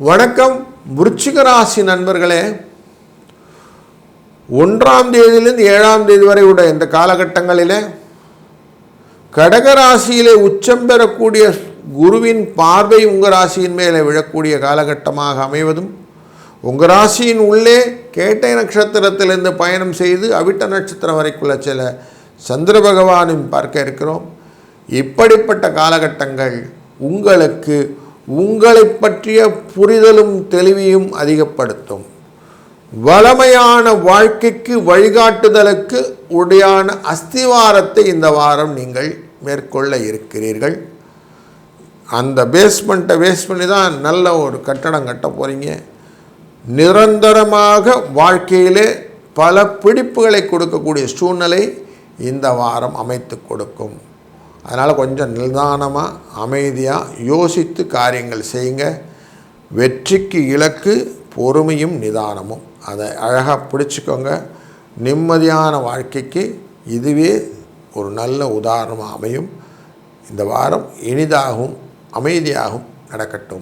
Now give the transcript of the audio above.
வணக்கம் விருச்சிக ராசி நண்பர்களே. 1ஆம் தேதியிலிருந்து 7ஆம் தேதி வரை உள்ள இந்த காலகட்டங்களிலே கடகராசியிலே உச்சம் பெறக்கூடிய குருவின் பார்வை உங்கள் ராசியின் மேலே விழக்கூடிய காலகட்டமாக அமைவதும், உங்கள் ராசியின் உள்ளே கேட்டை நட்சத்திரத்திலிருந்து பயணம் செய்து அவிட்ட நட்சத்திரம் வரைக்குள்ள சில சந்திர பகவானும் பார்க்க இருக்கிறோம். இப்படிப்பட்ட காலகட்டங்கள் உங்களுக்கு உங்களை பற்றிய புரிதலும் தெளிவையும் அதிகப்படுத்தும். வளமையான வாழ்க்கைக்கு வழிகாட்டுதலுக்கு உடையான அஸ்திவாரத்தை இந்த வாரம் நீங்கள் மேற்கொள்ள இருக்கிறீர்கள். அந்த பேஸ்மெண்ட்டை பேஸ் பண்ணி தான் நல்ல ஒரு கட்டடம் கட்ட போகிறீங்க. நிரந்தரமாக வாழ்க்கையிலே பல பிடிப்புகளை கொடுக்கக்கூடிய சூழ்நிலை இந்த வாரம் அமைத்து கொடுக்கும். அதனால் கொஞ்சம் நிதானமாக அமைதியாக யோசித்து காரியங்கள் செய்யுங்க. வெற்றிக்கு இலக்கு பொறுமையும் நிதானமும். அதை அழகாக பிடிச்சிக்கோங்க. நிம்மதியான வாழ்க்கைக்கு இதுவே ஒரு நல்ல உதாரணமாக அமையும். இந்த வாரம் இனிதாகவும் அமைதியாகவும் நடக்கட்டும்.